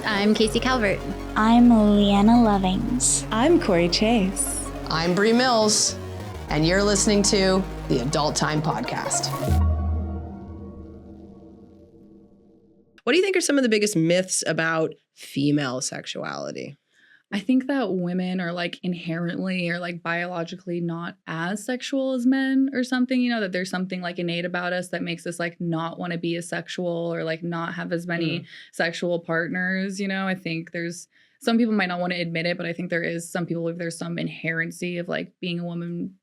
I'm Casey Calvert. I'm Leanna Lovings. I'm Corey Chase. I'm Bree Mills, and you're listening to the Adult Time Podcast. What do you think are some of the biggest myths about female sexuality? I think that women are like inherently or like biologically not as sexual as men or something, that there's something like innate about us that makes us like not want to be as sexual or like not have as many sexual partners. I think there's some people might not want to admit it, but I think there is some people, if there's some inherency of like being a woman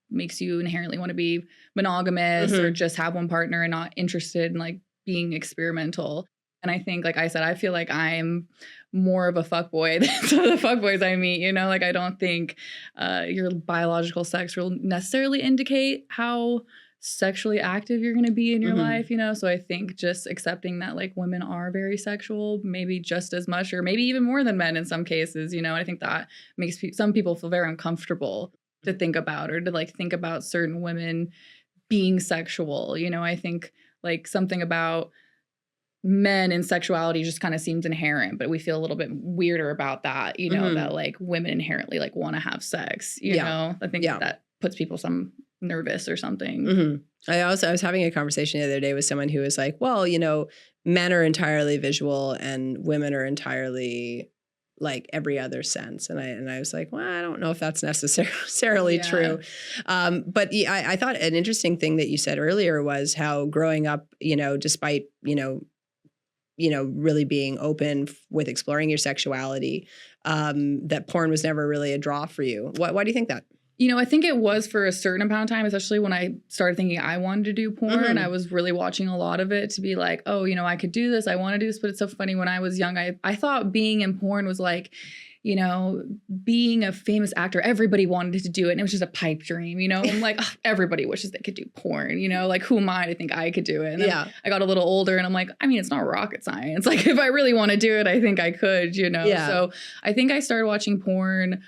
makes you inherently want to be monogamous or just have one partner and not interested in like being experimental. And I think, like I said, I feel like I'm more of a fuckboy than some of the fuckboys I meet, Like, I don't think your biological sex will necessarily indicate how sexually active you're going to be in your life, So I think just accepting that, like, women are very sexual, maybe just as much or maybe even more than men in some cases, I think that makes some people feel very uncomfortable to think about or to, like, think about certain women being sexual, I think, like, something about men and sexuality just kind of seems inherent, but we feel a little bit weirder about that, that like women inherently like want to have sex, you know? I think that puts people some nervous or something. I was having a conversation the other day with someone who was like, well, men are entirely visual and women are entirely like every other sense. And I was like, well, I don't know if that's necessarily true. But I thought an interesting thing that you said earlier was how growing up, despite, really being open with exploring your sexuality, that porn was never really a draw for you. Why do you think that? I think it was for a certain amount of time, especially when I started thinking I wanted to do porn. I was really watching a lot of it to be like, oh, I could do this. I want to do this. But it's so funny. When I was young, I thought being in porn was like, being a famous actor, everybody wanted to do it. And it was just a pipe dream, I'm like, oh, everybody wishes they could do porn, like, who am I to think I could do it? And then I got a little older and I'm like, I mean, it's not rocket science. Like, if I really want to do it, I think I could, So I think I started watching porn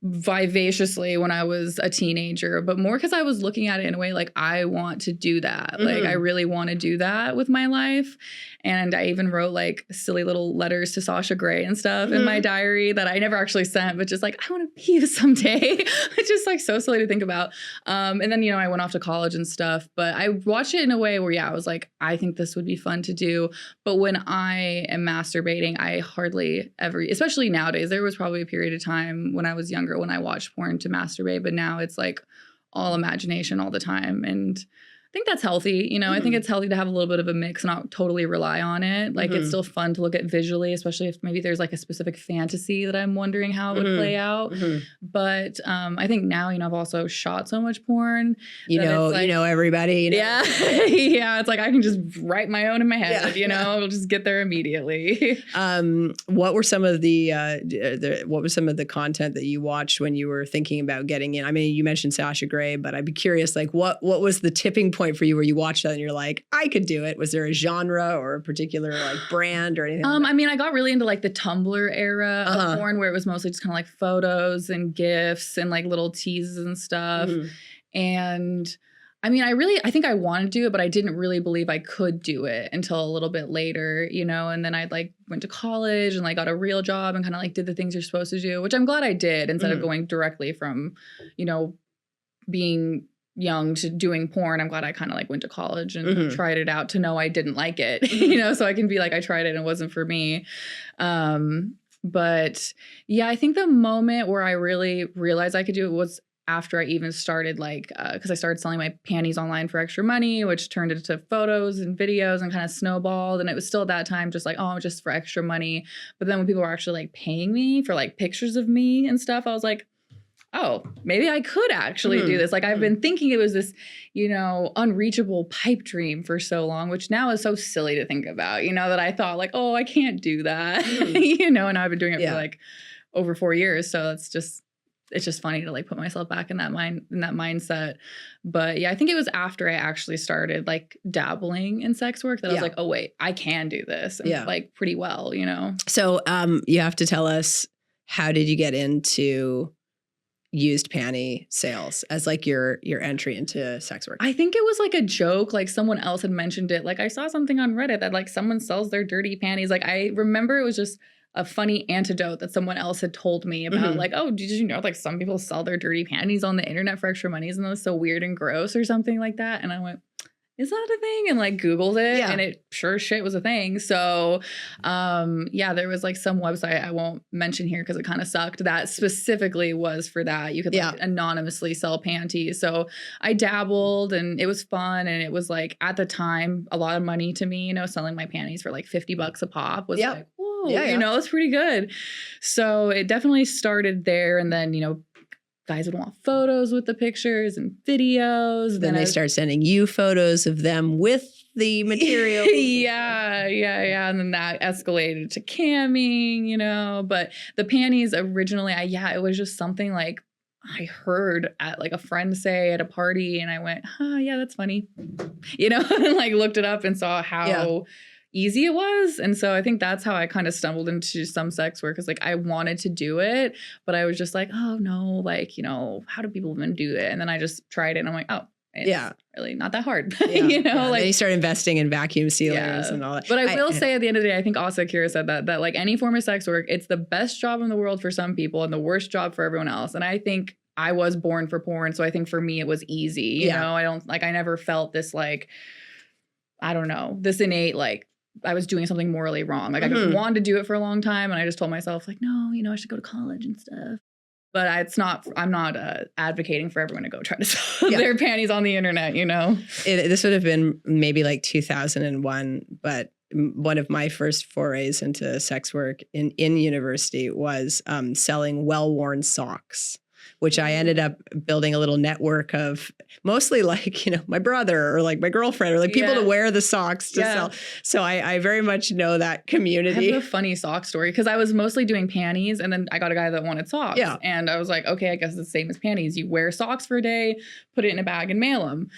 vivaciously when I was a teenager, but more because I was looking at it in a way like I want to do that. Like, I really want to do that with my life. And I even wrote like silly little letters to Sasha Grey and stuff in my diary that I never actually sent, but just like, I want to be you someday. It's just like so silly to think about. And then, I went off to college and stuff, but I watched it in a way where, I was like, I think this would be fun to do. But when I am masturbating, I hardly ever, especially nowadays, there was probably a period of time when I was younger when I watched porn to masturbate, but now it's like all imagination all the time. And I think that's healthy. I think it's healthy to have a little bit of a mix and not totally rely on it. Like, it's still fun to look at visually, especially if maybe there's like a specific fantasy that I'm wondering how it would play out. But I think now, I've also shot so much porn. Like, everybody. Yeah. Yeah. It's like I can just write my own in my head, I'll just get there immediately. What were some of the content that you watched when you were thinking about getting in? I mean, you mentioned Sasha Grey, but I'd be curious, like, what was the tipping point for you where you watched that and you're like, I could do it? Was there a genre or a particular like brand or anything? I mean, I got really into like the Tumblr era of porn where it was mostly just kind of like photos and GIFs and like little teases and stuff. And I mean, I think I wanted to do it, but I didn't really believe I could do it until a little bit later, and then I like went to college and like got a real job and kind of like did the things you're supposed to do, which I'm glad I did instead of going directly from, being young to doing porn. I'm glad I kind of like went to college and tried it out to know I didn't like it, so I can be like, I tried it and it wasn't for me. But yeah, I think the moment where I really realized I could do it was after I even started like, because I started selling my panties online for extra money, which turned into photos and videos and kind of snowballed. And it was still at that time just like, oh, just for extra money. But then when people were actually like paying me for like pictures of me and stuff, I was like, oh, maybe I could actually do this. Like, I've been thinking it was this, unreachable pipe dream for so long, which now is so silly to think about, that I thought like, oh, I can't do that, and I've been doing it for like over 4 years. So it's just funny to like put myself back in that mindset. But yeah, I think it was after I actually started like dabbling in sex work that I was like, oh wait, I can do this. And like pretty well, So you have to tell us, how did you get into used panty sales as like your entry into sex work? I think it was like a joke. Like someone else had mentioned it. Like I saw something on Reddit that like someone sells their dirty panties. Like I remember it was just a funny anecdote that someone else had told me about like, oh, did you know like some people sell their dirty panties on the internet for extra money? Isn't that so weird and gross or something like that? And I went, is that a thing? And like Googled it and it sure shit was a thing. So there was like some website I won't mention here because it kind of sucked that specifically was for that. You could like anonymously sell panties. So I dabbled and it was fun. And it was like at the time, a lot of money to me, you know, selling my panties for like $50 a pop was like, whoa, you know, it's pretty good. So it definitely started there. And then, you know, guys would want photos with the pictures and videos. Then they start sending you photos of them with the material. Yeah. And then that escalated to camming, you know. But the panties originally, it was just something like I heard at like a friend say at a party, and I went, yeah, that's funny. You know, and like looked it up and saw how easy it was. And so I think that's how I kind of stumbled into some sex work, is like I wanted to do it, but I was just like, oh no, like, you know, how do people even do it? And then I just tried it and I'm like, oh, it's really not that hard. You know, like then you start investing in vacuum sealers and all that. But I will say at the end of the day, I think also Kira said that like any form of sex work, it's the best job in the world for some people and the worst job for everyone else. And I think I was born for porn. So I think for me, it was easy. You know, I never felt this like, I don't know, this innate like, I was doing something morally wrong. Like I wanted to do it for a long time. And I just told myself like, no, you know, I should go to college and stuff. But I'm not advocating for everyone to go try to sell their panties on the internet, you know? This would have been maybe like 2001. But one of my first forays into sex work in university was selling well-worn socks, which I ended up building a little network of mostly like, you know, my brother or like my girlfriend or like people to wear the socks to sell. So I very much know that community. I have a funny sock story because I was mostly doing panties and then I got a guy that wanted socks. Yeah. And I was like, okay, I guess it's the same as panties. You wear socks for a day, put it in a bag and mail them.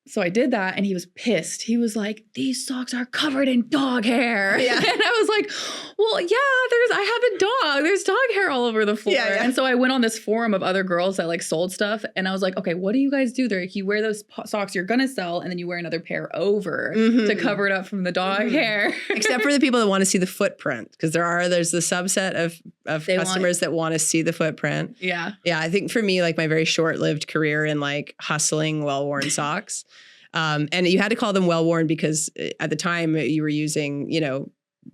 So I did that and he was pissed. He was like, these socks are covered in dog hair. Yeah. And I was like, well, I have a dog. There's dog hair all over the floor. Yeah. And so I went on this forum of other girls that like sold stuff. And I was like, okay, what do you guys do? They're like, you wear those socks you're going to sell and then you wear another pair over to cover it up from the dog hair. Except for the people that want to see the footprint. Because there's the subset of customers that want to see the footprint. Yeah. Yeah. I think for me, like my very short-lived career in like hustling well-worn socks. And you had to call them well-worn because at the time you were using, you know,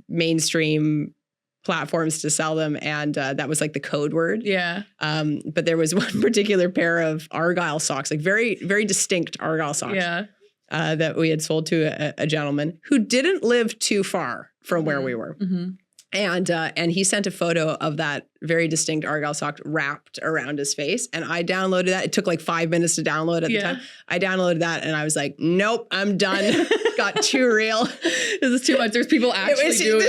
mainstream platforms to sell them. And that was like the code word. Yeah. But there was one particular pair of Argyle socks, like very, very distinct Argyle socks. Yeah. That we had sold to a gentleman who didn't live too far from where we were. Mm-hmm. And he sent a photo of that very distinct Argyle sock wrapped around his face. And I downloaded that. It took like 5 minutes to download at the time. I downloaded that and I was like, nope, I'm done. Got too real. This is too much. There's people actually doing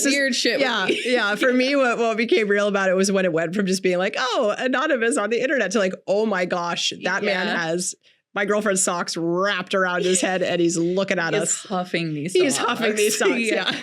weird shit. Yeah. For me, what became real about it was when it went from just being like, oh, anonymous on the internet to like, oh my gosh, that man has my girlfriend's socks wrapped around his head and he's looking at us. Huffing these socks. He's huffing these socks. Yeah.